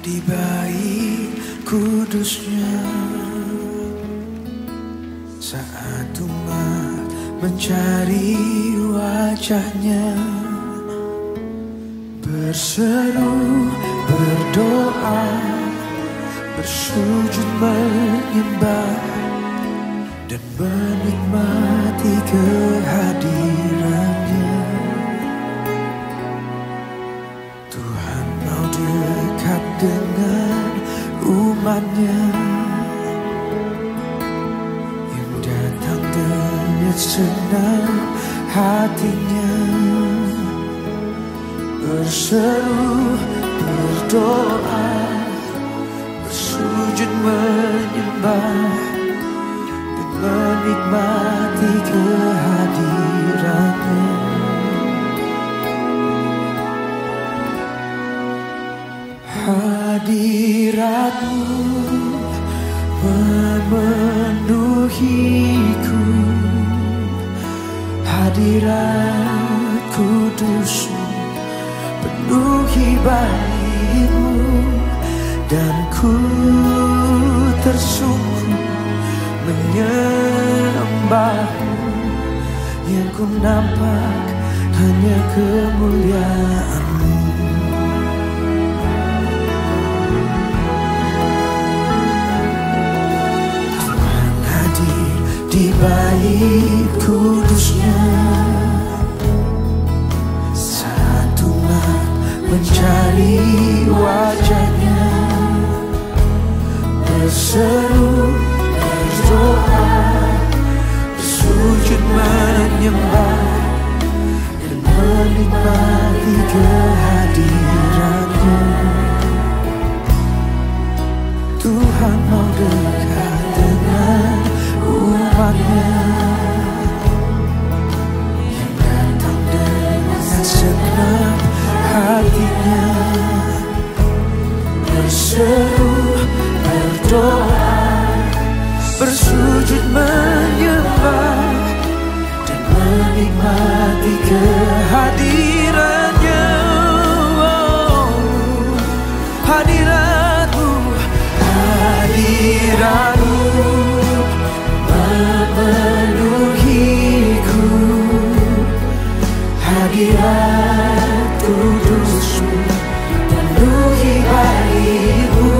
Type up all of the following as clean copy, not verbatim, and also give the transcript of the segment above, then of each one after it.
di bait kudusnya. Saat umat mencari wajahnya, berseru, berdoa, bersujud menyembah dan menikmati kehadirannya. Tuhan mau dekat dengan umatnya yang datang dengan senang hatinya. Berseru, berdoa, bersujud menyembah dan menikmati kehadirannya. Hadiratmu memenuhiku, hadirat kudusmu penuhi baitmu, dan ku tersungkur menyembahmu. Yang ku nampak hanya kemuliaanmu. Tuhan hadir di bait kudusnya. Saat umat mencari wajahnya, berseru, berdoa, bersujud menyembah dan menikmati kehadirannya. Tuhan mau dekat dengan umatnya yang datang dengan segenap hatinya. Berseru, berdoa, bersujud menyembah dan menikmati kehadirannya. Hadiratmu, hadiratmu memenuhiku, hadirat kudusmu penuhi baitmu,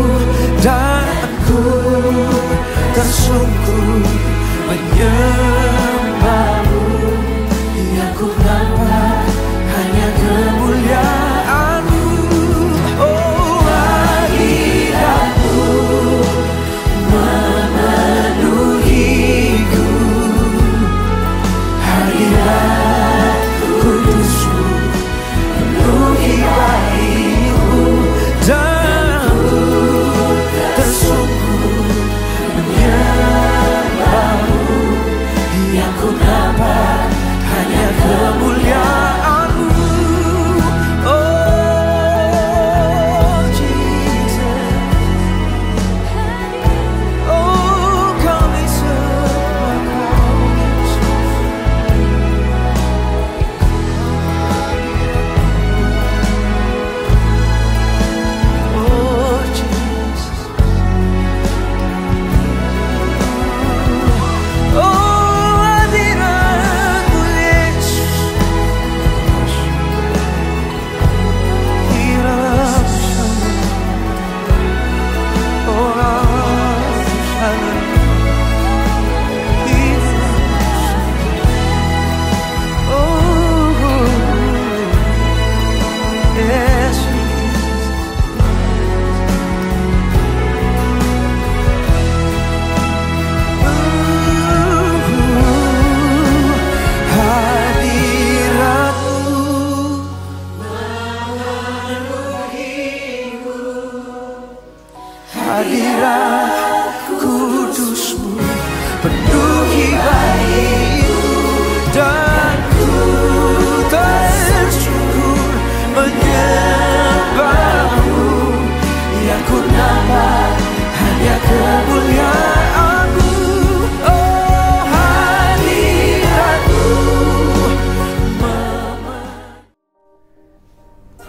dan ku tersungkur menyembahmu. Yang ku nampak hanya kemuliaanmu. Oh, hadiratmu memenuhiku, hadirat kudusmu penuhi baitmu, dan ku tersungkur menyembahmu. Yang ku nampak hanya kemuliaanmu. Oh Jesus, oh kami semua oh Jesus, oh hadiratmu Yesus. Hadirat kudusmu penuhi baitmu, dan ku tersungkur menyembahmu. Yang ku nampak hanya kemuliaanmu. Oh hadiratmu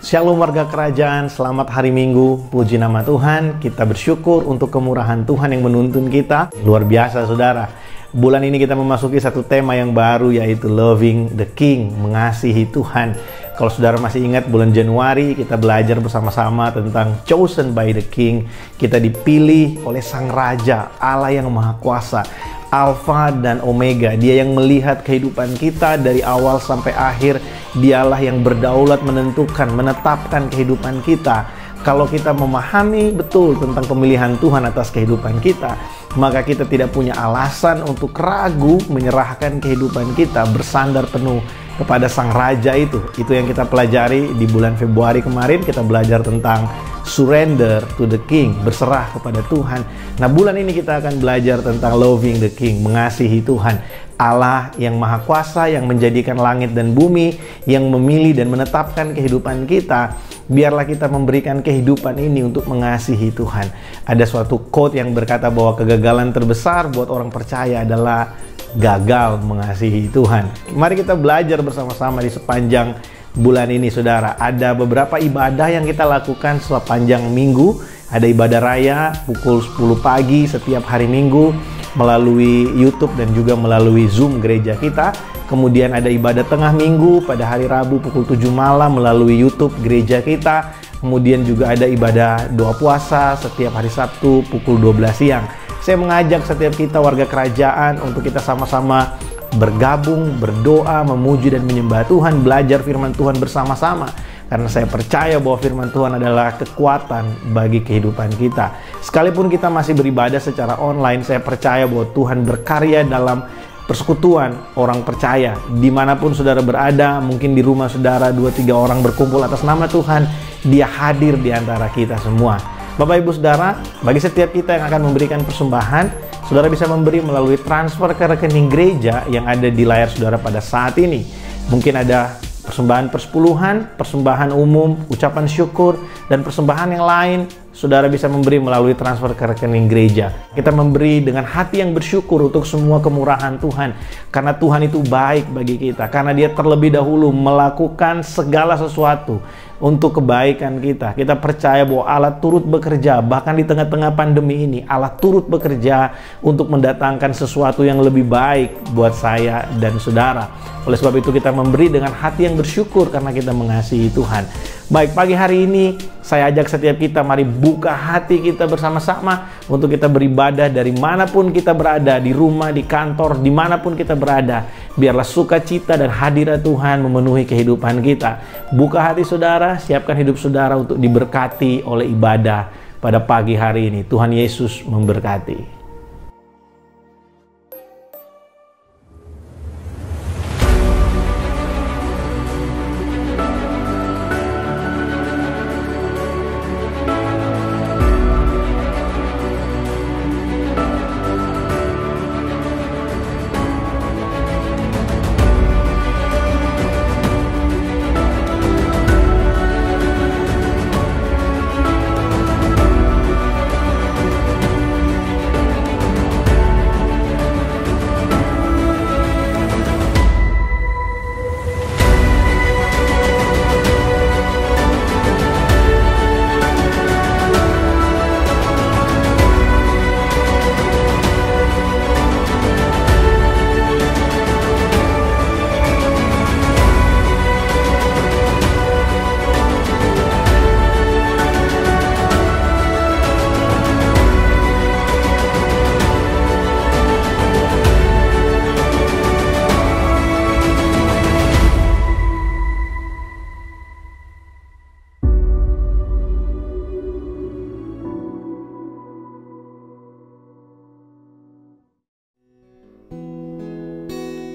Shalom warga kerajaan, selamat hari Minggu, puji nama Tuhan. Kita bersyukur untuk kemurahan Tuhan yang menuntun kita. Luar biasa saudara, bulan ini kita memasuki satu tema yang baru, yaitu Loving the King, mengasihi Tuhan. Kalau saudara masih ingat, bulan Januari kita belajar bersama-sama tentang Chosen by the King. Kita dipilih oleh Sang Raja, Allah yang Maha Kuasa, Alfa dan Omega. Dia yang melihat kehidupan kita dari awal sampai akhir. Dialah yang berdaulat menentukan, menetapkan kehidupan kita. Kalau kita memahami betul tentang pemilihan Tuhan atas kehidupan kita, maka kita tidak punya alasan untuk ragu menyerahkan kehidupan kita, bersandar penuh kepada Sang Raja itu. Itu yang kita pelajari di bulan Februari kemarin. Kita belajar tentang surrender to the King, berserah kepada Tuhan. Nah, bulan ini kita akan belajar tentang loving the King, mengasihi Tuhan. Allah yang Maha Kuasa, yang menjadikan langit dan bumi, yang memilih dan menetapkan kehidupan kita. Biarlah kita memberikan kehidupan ini untuk mengasihi Tuhan. Ada suatu quote yang berkata bahwa kegagalan terbesar buat orang percaya adalah gagal mengasihi Tuhan. Mari kita belajar bersama-sama di sepanjang bulan ini, saudara. Ada beberapa ibadah yang kita lakukan sepanjang minggu. Ada ibadah raya pukul 10 pagi setiap hari Minggu melalui YouTube dan juga melalui Zoom gereja kita. Kemudian ada ibadah tengah minggu pada hari Rabu pukul 7 malam melalui YouTube gereja kita. Kemudian juga ada ibadah doa puasa setiap hari Sabtu pukul 12 siang. Saya mengajak setiap kita warga kerajaan untuk kita sama-sama bergabung, berdoa, memuji dan menyembah Tuhan, belajar firman Tuhan bersama-sama. Karena saya percaya bahwa firman Tuhan adalah kekuatan bagi kehidupan kita. Sekalipun kita masih beribadah secara online, saya percaya bahwa Tuhan berkarya dalam persekutuan orang percaya. Dimanapun saudara berada, mungkin di rumah saudara 2-3 orang berkumpul atas nama Tuhan, Dia hadir di antara kita semua. Bapak Ibu Saudara, bagi setiap kita yang akan memberikan persembahan, saudara bisa memberi melalui transfer ke rekening gereja yang ada di layar saudara pada saat ini. Mungkin ada persembahan persepuluhan, persembahan umum, ucapan syukur, dan persembahan yang lain. Saudara bisa memberi melalui transfer ke rekening gereja. Kita memberi dengan hati yang bersyukur untuk semua kemurahan Tuhan. Karena Tuhan itu baik bagi kita. Karena Dia terlebih dahulu melakukan segala sesuatu untuk kebaikan kita. Kita percaya bahwa Allah turut bekerja, bahkan di tengah-tengah pandemi ini, Allah turut bekerja untuk mendatangkan sesuatu yang lebih baik buat saya dan saudara. Oleh sebab itu kita memberi dengan hati yang bersyukur karena kita mengasihi Tuhan. Baik, pagi hari ini saya ajak setiap kita, mari buka hati kita bersama-sama untuk kita beribadah dari manapun kita berada, di rumah, di kantor, dimanapun kita berada. Biarlah sukacita dan hadirat Tuhan memenuhi kehidupan kita. Buka hati saudara, siapkan hidup saudara untuk diberkati oleh ibadah pada pagi hari ini. Tuhan Yesus memberkati.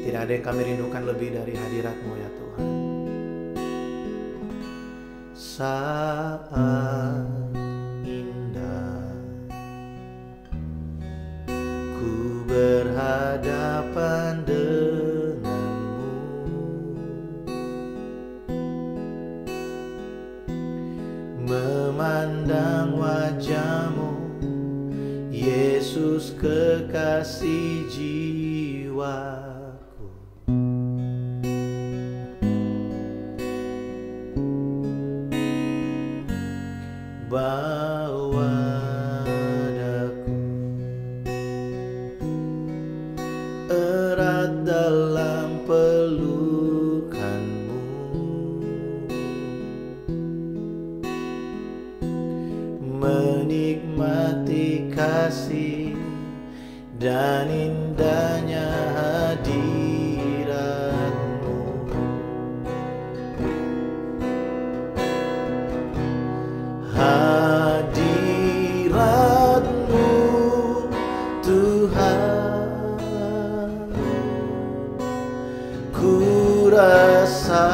Tidak ada yang kami rindukan lebih dari hadirat-Mu ya Tuhan. Saat indah ku berhadapan denganmu, memandang wajah-Mu, Yesus kekasih jiwa. bawa daku erat dalam pelukanmu, menikmati kasih dan indahnya hadiratmu. Hadiratmu Tuhan, ku rasakan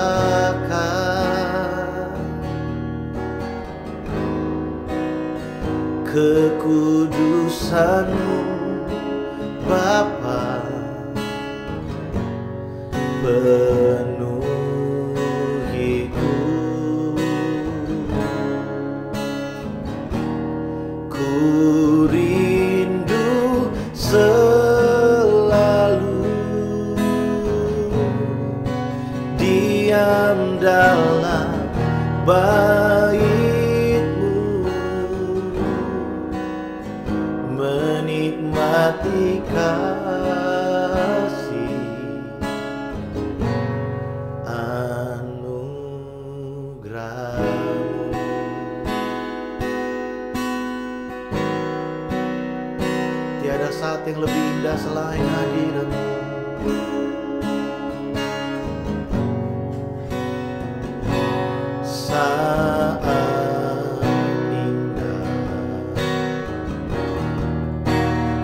kekudusan-Mu Bapa, penuhiku. Ku rindu selalu diam dalam bait-Mu, menikmati kasih anugerah-Mu. Tiada saat yang lebih indah selain hadirat-Mu. Saat indah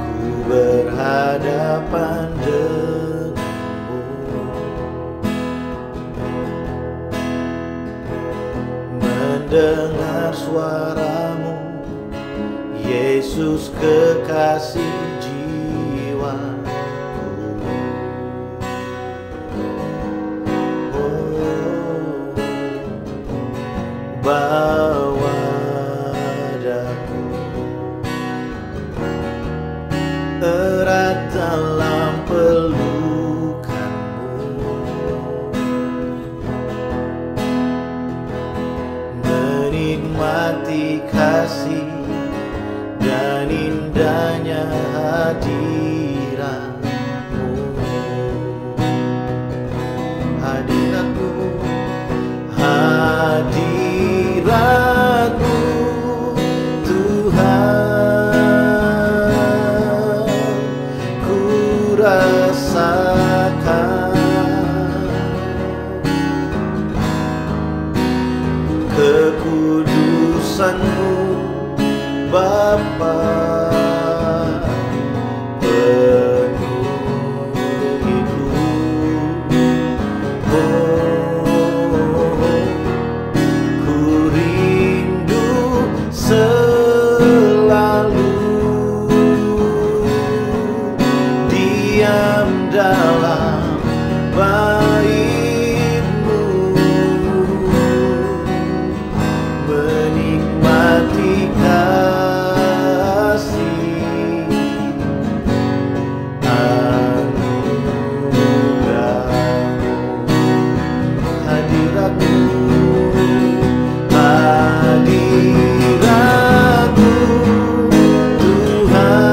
ku berhadapan denganmu, mendengar suara-Mu, Yesus kekasih jiwaku. Bawa daku erat dalam pelukan-Mu, menikmati kasih dan indahnya hadirat-Mu. Hadirat-Mu, hadirat-Mu Tuhan, ku rasakan kekudusan-Mu Bapa, penuhiku. Ku rindu selalu diam dalam bait-Mu, menikmati kasih anugerah-Mu. Hadirat-Mu, hadirat-Mu Tuhan,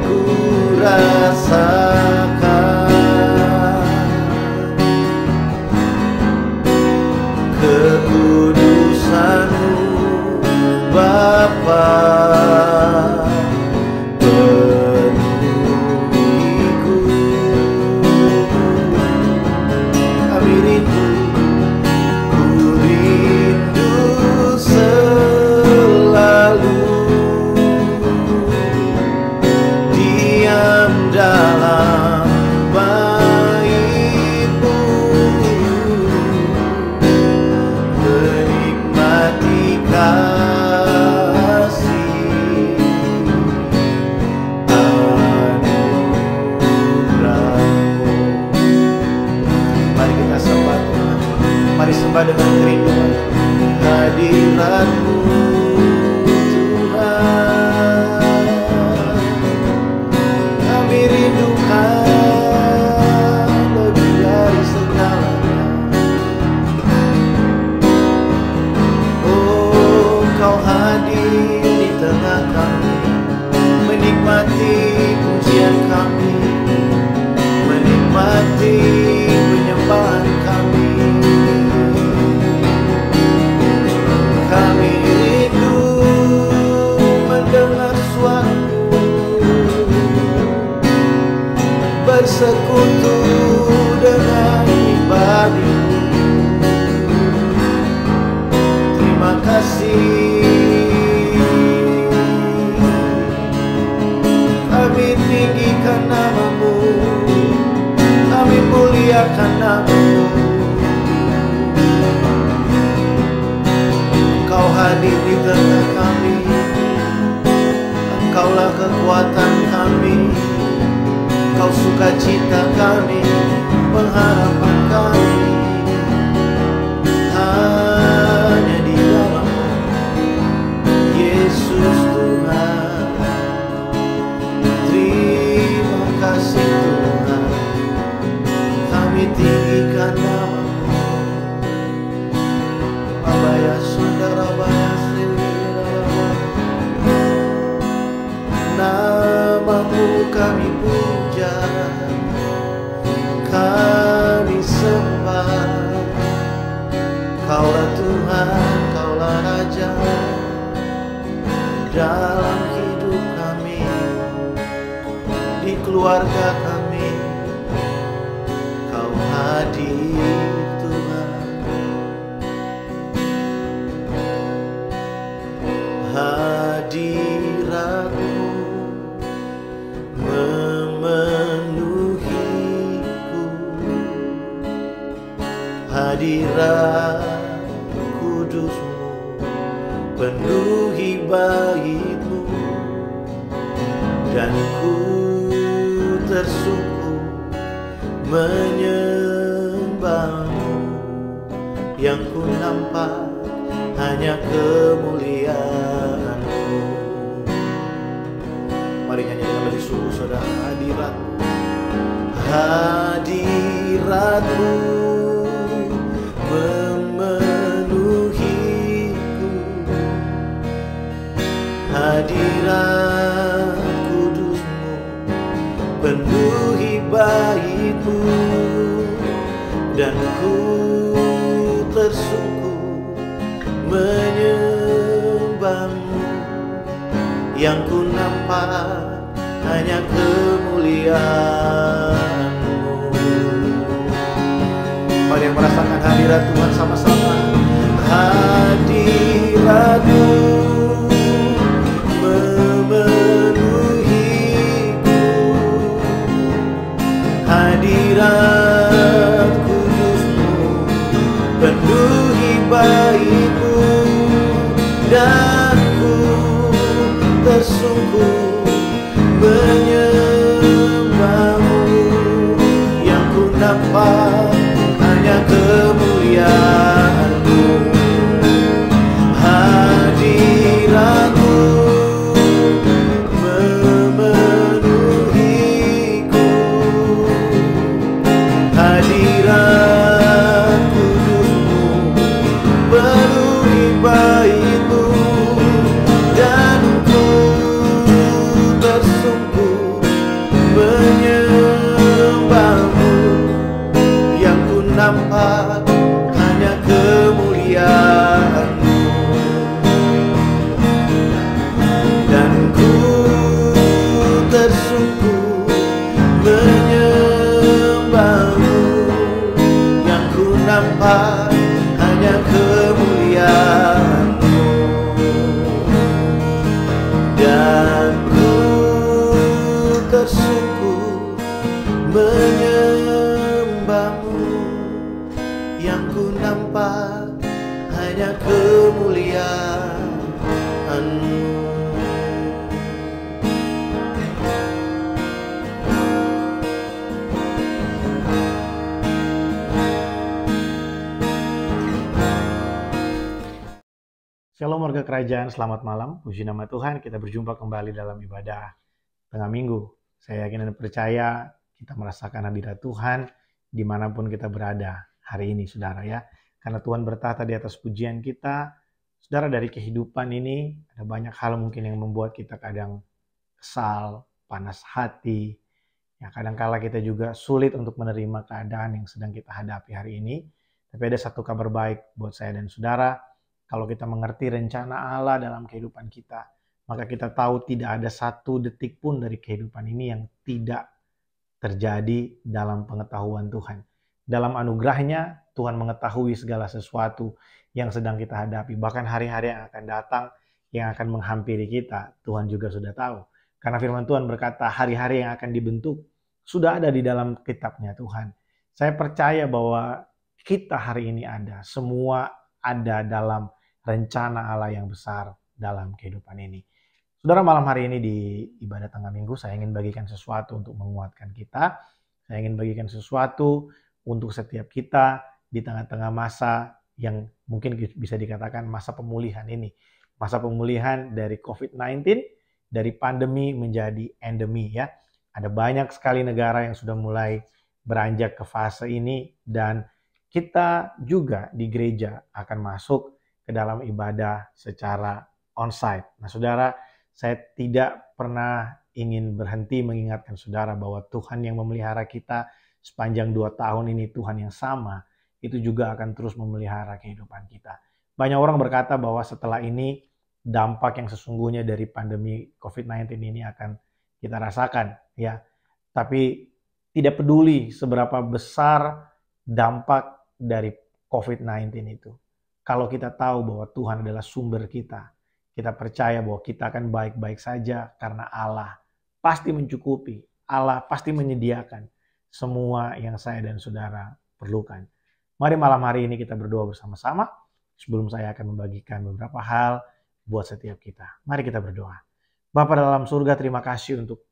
ku rasakan kekudusan-Mu Bapa, penuhiku. Kami rindu, ku rindu selalu diam dalam bait-Mu, menikmati kasih anugerah-Mu. Mari kita sembah Tuhan, mari sembah dengan kerinduan. Hadirat-Mu Tuhan, kami rindukan lebih dari segalanya. bersekutu dengan pribadi-Mu. Terima kasih, kami tinggikan nama-Mu, kami muliakan nama-Mu. Engkau hadir di tengah kami, Engkaulah kekuatan kami, Engkau sukacita kami, pengharapan kami. Hanya di dalam-Mu, Yesus Tuhan. Terima kasih Tuhan, kami tinggikan nama-Mu. Abaya saudara baya nama-Mu kami puja, kami sembah. Kaulah Tuhan, Kaulah Raja dalam hidup kami, di keluarga kami. Kau hadir Tuhan, hadirat-Mu memenuhiku, hadirat kudus-Mu penuhi bait-Mu, dan ku tersungkur menyembah-Mu. Yang ku nampak hanya kemuliaan-Mu. Mari nyanyi dengan lebih sungguh saudara. Hadirat-Mu, hadirat-Mu memenuhiku, hadirat kudus-Mu penuhi bait-Mu, dan ku tersungkur menyembah-Mu. Yang ku nampak hanya kemuliaan-Mu. Mari yang merasakan hadirat Tuhan sama-sama. Hadirat-Mu memenuhiku, hadirat kudus-Mu penuhi bait-Mu, dan ku tersungkur menyembah-Mu. Yang ku nampak hanya kemuliaan-Mu. Hadirat-Mu memenuhiku, hadirat kudus-Mu penuhi bait-Mu, dan ku tersungkur menyembah-Mu. Yang ku nampak hanya kemuliaan-Mu, dan ku tersungkur menyembah-Mu. Yang ku nampak hanya kemuliaan-Mu, dan ku tersungkur menyembah-Mu. Yang ku nampak hanya kemuliaan-Mu. Shalom warga kerajaan, selamat malam. Puji nama Tuhan, kita berjumpa kembali dalam ibadah tengah minggu. Saya yakin dan percaya kita merasakan hadirat Tuhan dimanapun kita berada hari ini, saudara ya. Karena Tuhan bertata di atas pujian kita. Saudara, dari kehidupan ini ada banyak hal mungkin yang membuat kita kadang kesal, panas hati. Ya, kadangkala kita juga sulit untuk menerima keadaan yang sedang kita hadapi hari ini. Tapi ada satu kabar baik buat saya dan saudara. Kalau kita mengerti rencana Allah dalam kehidupan kita, maka kita tahu tidak ada satu detik pun dari kehidupan ini yang tidak terjadi dalam pengetahuan Tuhan. Dalam anugerahnya, Tuhan mengetahui segala sesuatu yang sedang kita hadapi. Bahkan hari-hari yang akan datang, yang akan menghampiri kita, Tuhan juga sudah tahu. Karena firman Tuhan berkata, hari-hari yang akan dibentuk sudah ada di dalam kitabnya Tuhan. Saya percaya bahwa kita hari ini ada, semua ada dalam rencana Allah yang besar dalam kehidupan ini. Saudara, malam hari ini di ibadah tengah minggu, saya ingin bagikan sesuatu untuk menguatkan kita. Saya ingin bagikan sesuatu untuk setiap kita di tengah-tengah masa yang mungkin bisa dikatakan masa pemulihan ini. Masa pemulihan dari COVID-19, dari pandemi menjadi endemi ya. Ada banyak sekali negara yang sudah mulai beranjak ke fase ini dan kita juga di gereja akan masuk ke dalam ibadah secara onsite. Nah, saudara, saya tidak pernah ingin berhenti mengingatkan saudara bahwa Tuhan yang memelihara kita sepanjang 2 tahun ini, Tuhan yang sama, itu juga akan terus memelihara kehidupan kita. Banyak orang berkata bahwa setelah ini dampak yang sesungguhnya dari pandemi COVID-19 ini akan kita rasakan, ya. Tapi tidak peduli seberapa besar dampak dari COVID-19 itu. Kalau kita tahu bahwa Tuhan adalah sumber kita percaya bahwa kita akan baik-baik saja karena Allah pasti mencukupi, Allah pasti menyediakan semua yang saya dan saudara perlukan. Mari malam hari ini kita berdoa bersama-sama sebelum saya akan membagikan beberapa hal buat setiap kita. Mari kita berdoa. Bapa dalam surga, terima kasih untuk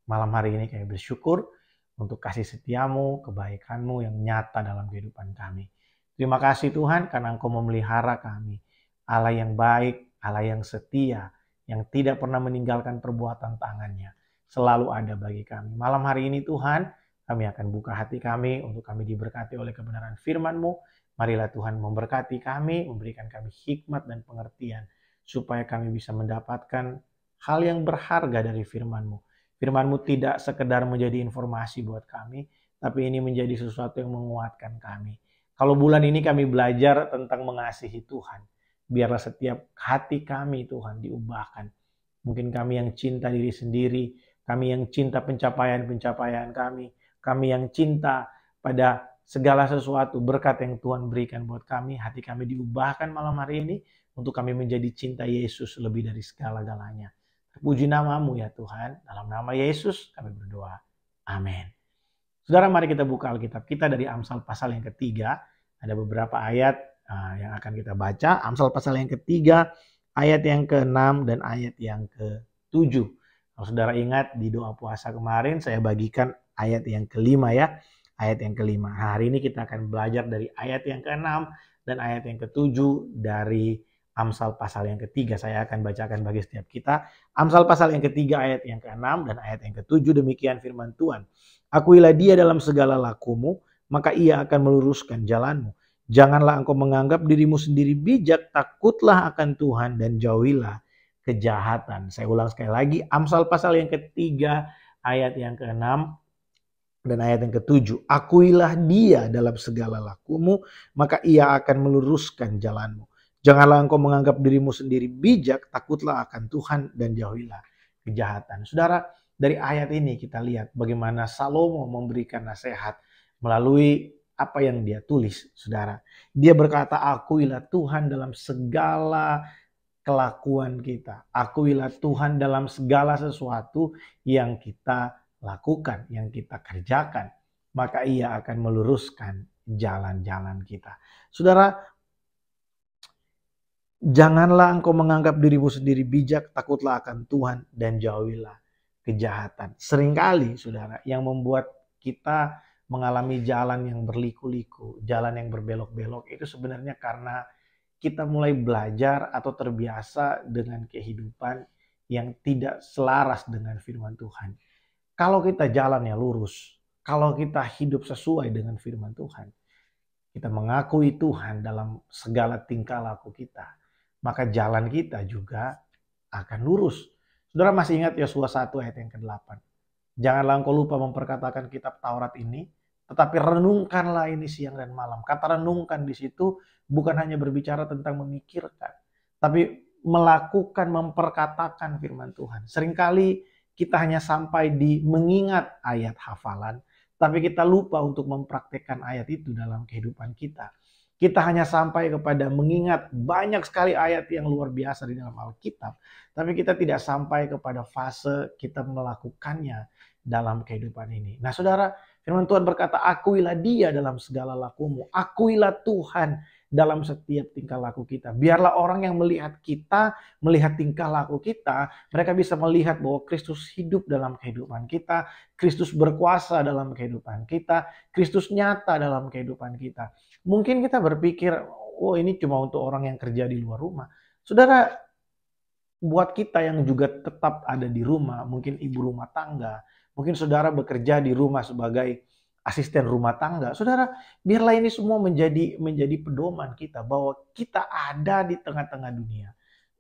malam hari ini. Kami bersyukur untuk kasih setiamu, kebaikanmu yang nyata dalam kehidupan kami. Terima kasih Tuhan karena Engkau memelihara kami. Allah yang baik, Allah yang setia, yang tidak pernah meninggalkan perbuatan tangannya, selalu ada bagi kami. Malam hari ini Tuhan, kami akan buka hati kami untuk kami diberkati oleh kebenaran firman-Mu. Marilah Tuhan memberkati kami, memberikan kami hikmat dan pengertian, supaya kami bisa mendapatkan hal yang berharga dari firman-Mu. Firman-Mu tidak sekedar menjadi informasi buat kami, tapi ini menjadi sesuatu yang menguatkan kami. Kalau bulan ini kami belajar tentang mengasihi Tuhan, biarlah setiap hati kami Tuhan diubahkan. Mungkin kami yang cinta diri sendiri, kami yang cinta pencapaian-pencapaian kami yang cinta pada segala sesuatu berkat yang Tuhan berikan buat kami. Hati kami diubahkan malam hari ini untuk kami menjadi cinta Yesus lebih dari segala-galanya. Terpuji nama-Mu ya Tuhan. Dalam nama Yesus kami berdoa. Amin. Saudara, mari kita buka Alkitab kita dari Amsal pasal yang ketiga. Ada beberapa ayat yang akan kita baca. Amsal pasal yang ketiga, ayat yang ke-6 dan ayat yang ke-7. Kalau saudara ingat di doa puasa kemarin saya bagikan ayat yang ke-5 ya. Ayat yang ke-5. Nah, hari ini kita akan belajar dari ayat yang ke-6 dan ayat yang ke-7 dari Amsal pasal yang ketiga. Saya akan bacakan bagi setiap kita. Amsal pasal yang ketiga ayat yang ke-6 dan ayat yang ke-7, demikian firman Tuhan. Akuilah dia dalam segala lakumu, maka ia akan meluruskan jalanmu. Janganlah engkau menganggap dirimu sendiri bijak, takutlah akan Tuhan dan jauhilah kejahatan. Saya ulang sekali lagi, Amsal pasal yang ketiga, ayat yang ke-6 dan ayat yang ke-7. Akuilah dia dalam segala lakumu, maka ia akan meluruskan jalanmu. Janganlah engkau menganggap dirimu sendiri bijak, takutlah akan Tuhan dan jauhilah kejahatan. Saudara, dari ayat ini kita lihat bagaimana Salomo memberikan nasihat melalui apa yang dia tulis, saudara. Dia berkata, akuilah Tuhan dalam segala kelakuan kita. Akuilah Tuhan dalam segala sesuatu yang kita lakukan, yang kita kerjakan. Maka ia akan meluruskan jalan-jalan kita. Saudara, janganlah engkau menganggap dirimu sendiri bijak, takutlah akan Tuhan dan jauhilah kejahatan. Seringkali, saudara, yang membuat kita mengalami jalan yang berliku-liku, jalan yang berbelok-belok, itu sebenarnya karena kita mulai belajar atau terbiasa dengan kehidupan yang tidak selaras dengan firman Tuhan. Kalau kita jalannya lurus, kalau kita hidup sesuai dengan firman Tuhan, kita mengakui Tuhan dalam segala tingkah laku kita, maka jalan kita juga akan lurus. Saudara masih ingat Yosua 1 ayat yang ke-8. Janganlah engkau lupa memperkatakan kitab Taurat ini, tetapi renungkanlah ini siang dan malam. Kata renungkan di situ bukan hanya berbicara tentang memikirkan, tapi melakukan, memperkatakan firman Tuhan. Seringkali kita hanya sampai di mengingat ayat hafalan, tapi kita lupa untuk mempraktekkan ayat itu dalam kehidupan kita. Kita hanya sampai kepada mengingat banyak sekali ayat yang luar biasa di dalam Alkitab, tapi kita tidak sampai kepada fase kita melakukannya dalam kehidupan ini. Nah saudara, firman Tuhan berkata, akuilah Dia dalam segala lakumu, akuilah Tuhan dalam setiap tingkah laku kita. Biarlah orang yang melihat kita, melihat tingkah laku kita, mereka bisa melihat bahwa Kristus hidup dalam kehidupan kita, Kristus berkuasa dalam kehidupan kita, Kristus nyata dalam kehidupan kita. Mungkin kita berpikir, oh ini cuma untuk orang yang kerja di luar rumah. Saudara, buat kita yang juga tetap ada di rumah, mungkin ibu rumah tangga, mungkin saudara bekerja di rumah sebagai asisten rumah tangga. Saudara, biarlah ini semua menjadi pedoman kita bahwa kita ada di tengah-tengah dunia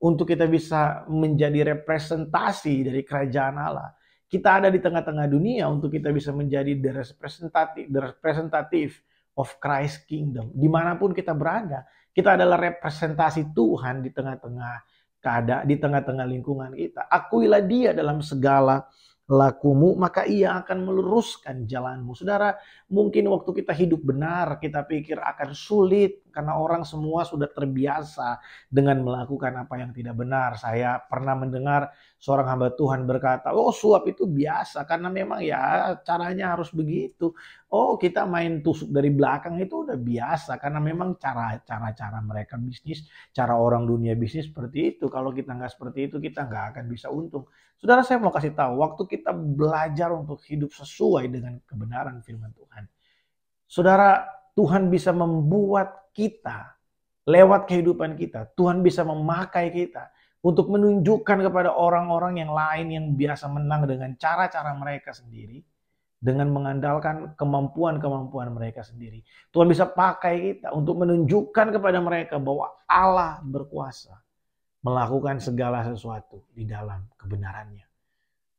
untuk kita bisa menjadi representasi dari kerajaan Allah. Kita ada di tengah-tengah dunia untuk kita bisa menjadi the representative of Christ Kingdom. Dimanapun kita berada, kita adalah representasi Tuhan di tengah-tengah keadaan, di tengah-tengah lingkungan kita. Akuilah Dia dalam segala lakumu, maka Ia akan meluruskan jalanmu. Saudara, mungkin waktu kita hidup benar, kita pikir akan sulit karena orang semua sudah terbiasa dengan melakukan apa yang tidak benar. Saya pernah mendengar seorang hamba Tuhan berkata, oh suap itu biasa karena memang ya caranya harus begitu. Oh kita main tusuk dari belakang itu udah biasa karena memang cara mereka bisnis, cara orang dunia bisnis seperti itu. Kalau kita nggak seperti itu, kita nggak akan bisa untung. Saudara, saya mau kasih tahu, waktu kita belajar untuk hidup sesuai dengan kebenaran firman Tuhan, saudara, Tuhan bisa membuat kita, lewat kehidupan kita, Tuhan bisa memakai kita untuk menunjukkan kepada orang-orang yang lain yang biasa menang dengan cara-cara mereka sendiri, dengan mengandalkan kemampuan-kemampuan mereka sendiri. Tuhan bisa pakai kita untuk menunjukkan kepada mereka bahwa Allah berkuasa melakukan segala sesuatu di dalam kebenarannya.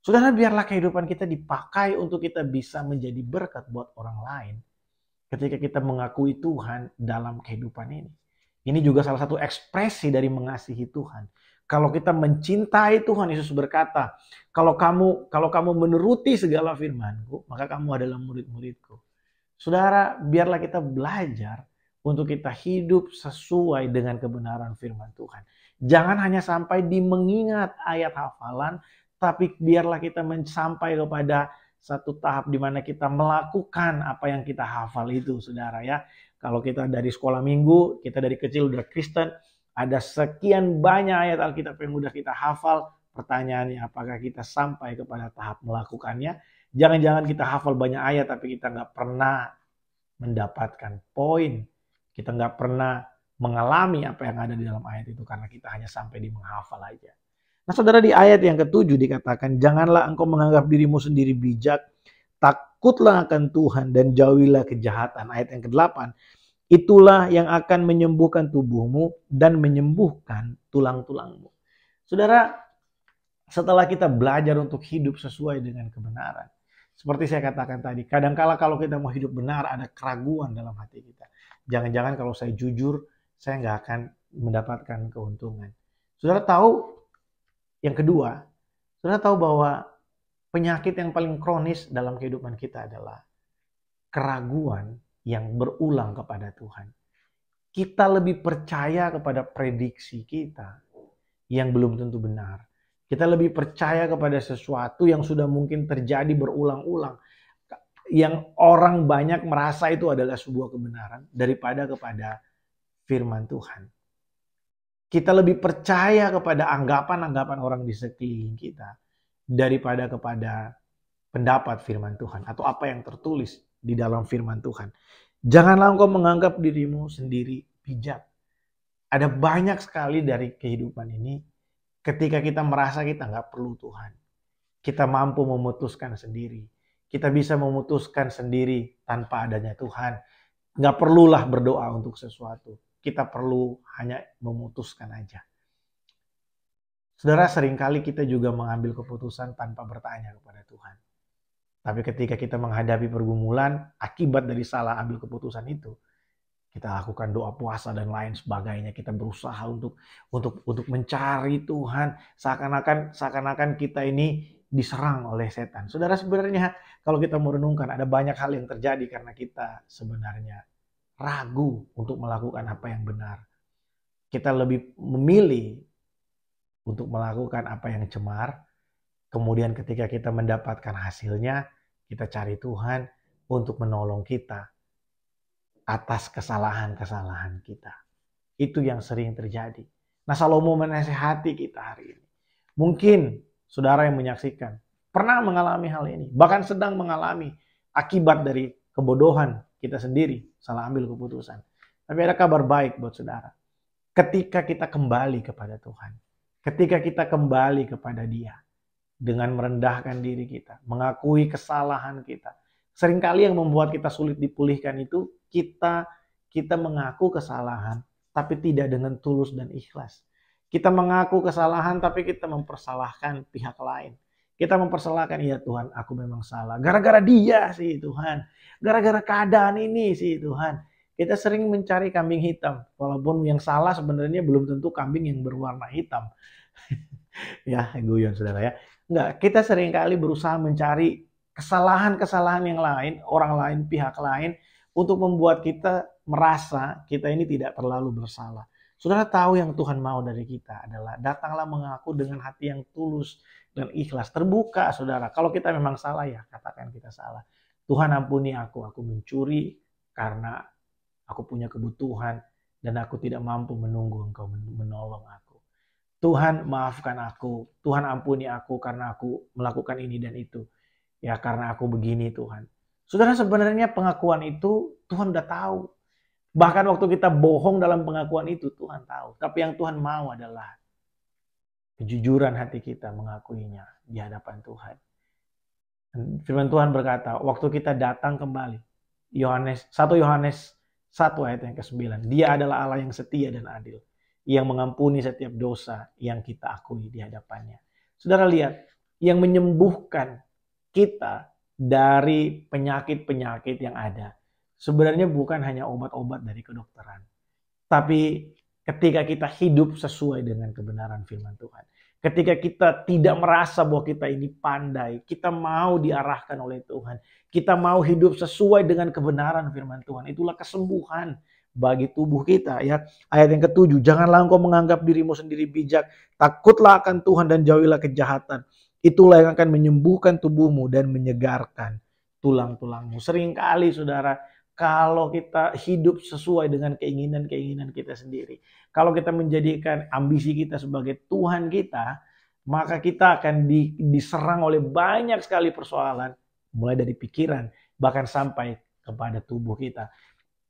Saudara, biarlah kehidupan kita dipakai untuk kita bisa menjadi berkat buat orang lain ketika kita mengakui Tuhan dalam kehidupan ini. Ini juga salah satu ekspresi dari mengasihi Tuhan. Kalau kita mencintai Tuhan, Yesus berkata, kalau kamu menuruti segala firman-Ku, maka kamu adalah murid-murid-Ku. Saudara, biarlah kita belajar untuk kita hidup sesuai dengan kebenaran firman Tuhan. Jangan hanya sampai di mengingat ayat hafalan, tapi biarlah kita sampai kepada satu tahap di mana kita melakukan apa yang kita hafal itu, saudara ya. Kalau kita dari sekolah minggu, kita dari kecil udah Kristen, ada sekian banyak ayat Alkitab yang udah kita hafal. Pertanyaannya, apakah kita sampai kepada tahap melakukannya? Jangan-jangan kita hafal banyak ayat, tapi kita nggak pernah mendapatkan poin. Kita nggak pernah mengalami apa yang ada di dalam ayat itu karena kita hanya sampai di menghafal aja. Nah saudara, di ayat yang ke-7 dikatakan, janganlah engkau menganggap dirimu sendiri bijak, takutlah akan Tuhan dan jauhilah kejahatan. Ayat yang ke-8, itulah yang akan menyembuhkan tubuhmu dan menyembuhkan tulang-tulangmu. Saudara, setelah kita belajar untuk hidup sesuai dengan kebenaran, seperti saya katakan tadi, kadangkala kalau kita mau hidup benar ada keraguan dalam hati kita. Jangan-jangan kalau saya jujur, saya nggak akan mendapatkan keuntungan. Saudara tahu yang kedua, saudara tahu bahwa penyakit yang paling kronis dalam kehidupan kita adalah keraguan yang berulang kepada Tuhan. Kita lebih percaya kepada prediksi kita yang belum tentu benar. Kita lebih percaya kepada sesuatu yang sudah mungkin terjadi berulang-ulang, yang orang banyak merasa itu adalah sebuah kebenaran daripada kepada firman Tuhan. Kita lebih percaya kepada anggapan-anggapan orang di sekeliling kita daripada kepada pendapat firman Tuhan atau apa yang tertulis di dalam firman Tuhan. Janganlah engkau menganggap dirimu sendiri bijak. Ada banyak sekali dari kehidupan ini ketika kita merasa kita nggak perlu Tuhan. Kita mampu memutuskan sendiri. Kita bisa memutuskan sendiri tanpa adanya Tuhan. Nggak perlulah berdoa untuk sesuatu. Kita perlu hanya memutuskan aja. Saudara, seringkali kita juga mengambil keputusan tanpa bertanya kepada Tuhan. Tapi ketika kita menghadapi pergumulan, akibat dari salah ambil keputusan itu, kita lakukan doa puasa dan lain sebagainya. Kita berusaha untuk mencari Tuhan. Seakan-akan kita ini diserang oleh setan. Saudara, sebenarnya kalau kita merenungkan ada banyak hal yang terjadi karena kita sebenarnya ragu untuk melakukan apa yang benar. Kita lebih memilih untuk melakukan apa yang cemar. Kemudian ketika kita mendapatkan hasilnya, kita cari Tuhan untuk menolong kita atas kesalahan-kesalahan kita. Itu yang sering terjadi. Nah, Salomo menasihati kita hari ini. Mungkin saudara yang menyaksikan pernah mengalami hal ini, bahkan sedang mengalami akibat dari kebodohan kita sendiri, salah ambil keputusan. Tapi ada kabar baik buat saudara. Ketika kita kembali kepada Tuhan, ketika kita kembali kepada Dia, dengan merendahkan diri kita, mengakui kesalahan kita. Seringkali yang membuat kita sulit dipulihkan itu kita mengaku kesalahan tapi tidak dengan tulus dan ikhlas. Kita mengaku kesalahan tapi kita mempersalahkan pihak lain. Kita mempersalahkan, ya Tuhan, aku memang salah. Gara-gara dia sih Tuhan. Gara-gara keadaan ini sih Tuhan. Kita sering mencari kambing hitam. Walaupun yang salah sebenarnya belum tentu kambing yang berwarna hitam. Ya, guyon saudara ya. Enggak, kita seringkali berusaha mencari kesalahan-kesalahan yang lain, orang lain, pihak lain, untuk membuat kita merasa kita ini tidak terlalu bersalah. Saudara tahu yang Tuhan mau dari kita adalah datanglah mengaku dengan hati yang tulus dan ikhlas. Terbuka saudara, kalau kita memang salah ya katakan kita salah. Tuhan ampuni aku mencuri karena aku punya kebutuhan dan aku tidak mampu menunggu Engkau menolong aku. Tuhan maafkan aku, Tuhan ampuni aku karena aku melakukan ini dan itu. Ya karena aku begini Tuhan. Saudara, sebenarnya pengakuan itu Tuhan udah tahu. Bahkan waktu kita bohong dalam pengakuan itu Tuhan tahu. Tapi yang Tuhan mau adalah kejujuran hati kita mengakuinya di hadapan Tuhan. Firman Tuhan berkata, waktu kita datang kembali, 1 Yohanes 1 ayat yang ke-9, Dia adalah Allah yang setia dan adil, yang mengampuni setiap dosa yang kita akui di hadapannya. Saudara lihat, yang menyembuhkan kita dari penyakit-penyakit yang ada sebenarnya bukan hanya obat-obat dari kedokteran. Tapi ketika kita hidup sesuai dengan kebenaran firman Tuhan. Ketika kita tidak merasa bahwa kita ini pandai, kita mau diarahkan oleh Tuhan. Kita mau hidup sesuai dengan kebenaran firman Tuhan. Itulah kesembuhan bagi tubuh kita ya. Ayat yang ke-7, janganlah engkau menganggap dirimu sendiri bijak, takutlah akan Tuhan dan jauhilah kejahatan. Itulah yang akan menyembuhkan tubuhmu dan menyegarkan tulang-tulangmu. Seringkali saudara, kalau kita hidup sesuai dengan keinginan-keinginan kita sendiri, kalau kita menjadikan ambisi kita sebagai Tuhan kita, maka kita akan diserang oleh banyak sekali persoalan, mulai dari pikiran bahkan sampai kepada tubuh kita.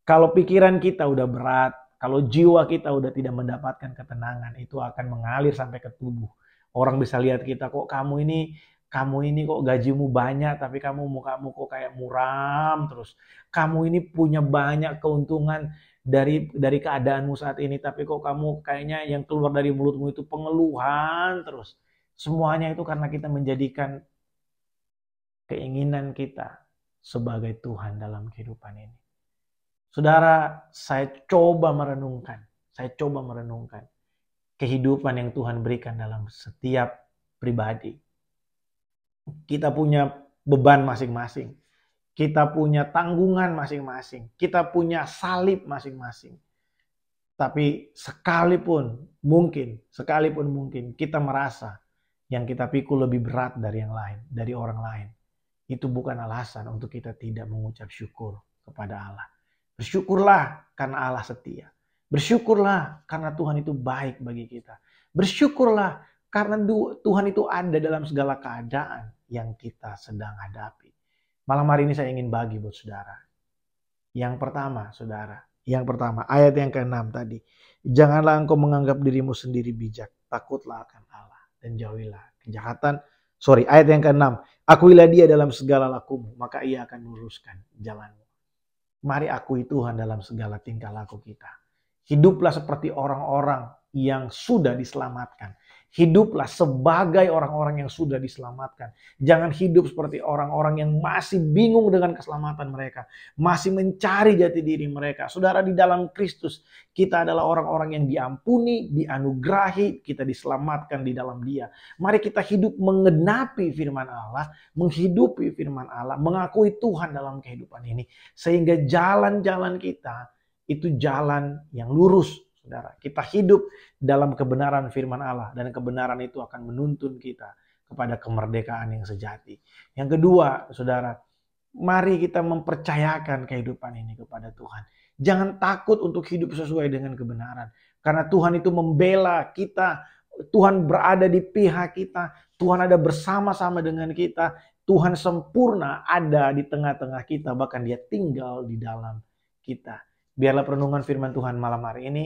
Kalau pikiran kita udah berat, kalau jiwa kita udah tidak mendapatkan ketenangan, itu akan mengalir sampai ke tubuh. Orang bisa lihat kita, kok kamu ini kok gajimu banyak, tapi mukamu kok kayak muram terus. Kamu ini punya banyak keuntungan dari keadaanmu saat ini, tapi kok kamu kayaknya yang keluar dari mulutmu itu pengeluhan terus. Semuanya itu karena kita menjadikan keinginan kita sebagai Tuhan dalam kehidupan ini. Saudara, saya coba merenungkan kehidupan yang Tuhan berikan dalam setiap pribadi. Kita punya beban masing-masing. Kita punya tanggungan masing-masing. Kita punya salib masing-masing. Tapi sekalipun mungkin kita merasa yang kita pikul lebih berat dari yang lain, dari orang lain. Itu bukan alasan untuk kita tidak mengucap syukur kepada Allah. Bersyukurlah karena Allah setia. Bersyukurlah karena Tuhan itu baik bagi kita. Bersyukurlah karena Tuhan itu ada dalam segala keadaan yang kita sedang hadapi. Malam hari ini saya ingin bagi buat saudara. Yang pertama, saudara. Yang pertama, ayat yang ke-6 tadi. Janganlah engkau menganggap dirimu sendiri bijak. Takutlah akan Allah dan jauhilah kejahatan. Ayat yang ke-6. Akuilah Dia dalam segala lakumu, maka Ia akan meluruskan jalanmu. Mari akui Tuhan dalam segala tingkah laku kita. Hiduplah seperti orang-orang yang sudah diselamatkan. Hiduplah sebagai orang-orang yang sudah diselamatkan. Jangan hidup seperti orang-orang yang masih bingung dengan keselamatan mereka. Masih mencari jati diri mereka. Saudara, di dalam Kristus, kita adalah orang-orang yang diampuni, dianugerahi, kita diselamatkan di dalam Dia. Mari kita hidup mengenapi firman Allah, menghidupi firman Allah, mengakui Tuhan dalam kehidupan ini. Sehingga jalan-jalan kita itu jalan yang lurus. Saudara, kita hidup dalam kebenaran firman Allah dan kebenaran itu akan menuntun kita kepada kemerdekaan yang sejati. Yang kedua, saudara, mari kita mempercayakan kehidupan ini kepada Tuhan. Jangan takut untuk hidup sesuai dengan kebenaran. Karena Tuhan itu membela kita. Tuhan berada di pihak kita. Tuhan ada bersama-sama dengan kita. Tuhan sempurna ada di tengah-tengah kita. Bahkan Dia tinggal di dalam kita. Biarlah perenungan firman Tuhan malam hari ini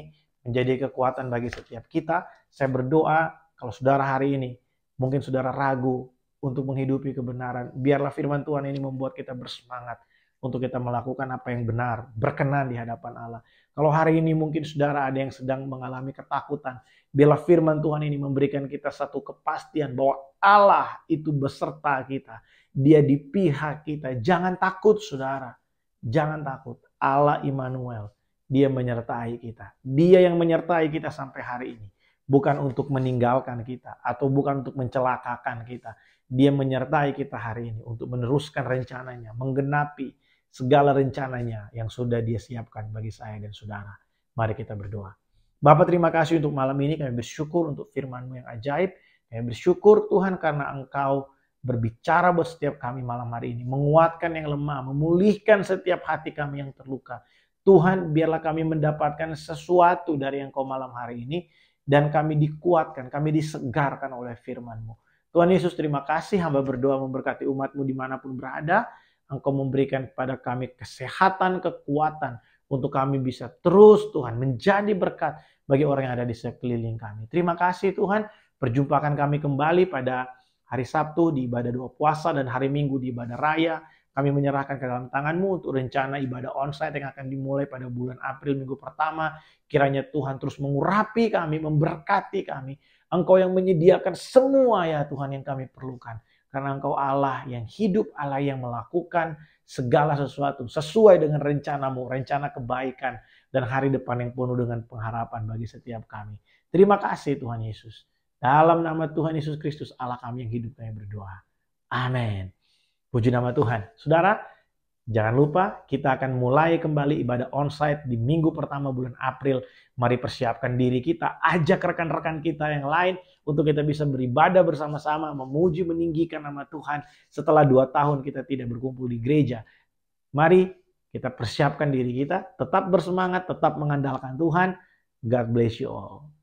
menjadi kekuatan bagi setiap kita. Saya berdoa kalau saudara hari ini mungkin saudara ragu untuk menghidupi kebenaran. Biarlah firman Tuhan ini membuat kita bersemangat untuk kita melakukan apa yang benar, berkenan di hadapan Allah. Kalau hari ini mungkin saudara ada yang sedang mengalami ketakutan. Biarlah firman Tuhan ini memberikan kita satu kepastian bahwa Allah itu beserta kita. Dia di pihak kita. Jangan takut saudara. Jangan takut. Allah Immanuel. Dia menyertai kita. Dia yang menyertai kita sampai hari ini. Bukan untuk meninggalkan kita. Atau bukan untuk mencelakakan kita. Dia menyertai kita hari ini. Untuk meneruskan rencananya. Menggenapi segala rencananya yang sudah Dia siapkan bagi saya dan saudara. Mari kita berdoa. Bapa, terima kasih untuk malam ini. Kami bersyukur untuk firman-Mu yang ajaib. Kami bersyukur Tuhan karena Engkau berbicara buat setiap kami malam hari ini. Menguatkan yang lemah. Memulihkan setiap hati kami yang terluka. Tuhan, biarlah kami mendapatkan sesuatu dari Engkau malam hari ini. Dan kami dikuatkan, kami disegarkan oleh firman-Mu. Tuhan Yesus, terima kasih. Hamba berdoa memberkati umat-Mu dimanapun berada. Engkau memberikan kepada kami kesehatan, kekuatan. Untuk kami bisa terus, Tuhan, menjadi berkat bagi orang yang ada di sekeliling kami. Terima kasih Tuhan. Perjumpakan kami kembali pada hari Sabtu di ibadah doa puasa dan hari Minggu di ibadah raya. Kami menyerahkan ke dalam tangan-Mu untuk rencana ibadah onsite yang akan dimulai pada bulan April minggu pertama. Kiranya Tuhan terus mengurapi kami, memberkati kami. Engkau yang menyediakan semua ya Tuhan yang kami perlukan. Karena Engkau Allah yang hidup, Allah yang melakukan segala sesuatu sesuai dengan rencana-Mu, rencana kebaikan dan hari depan yang penuh dengan pengharapan bagi setiap kami. Terima kasih Tuhan Yesus. Dalam nama Tuhan Yesus Kristus Allah kami yang hidup kami berdoa. Amin. Puji nama Tuhan. Saudara, jangan lupa kita akan mulai kembali ibadah onsite di minggu pertama bulan April. Mari persiapkan diri kita, ajak rekan-rekan kita yang lain untuk kita bisa beribadah bersama-sama, memuji, meninggikan nama Tuhan setelah 2 tahun kita tidak berkumpul di gereja. Mari kita persiapkan diri kita, tetap bersemangat, tetap mengandalkan Tuhan. God bless you all.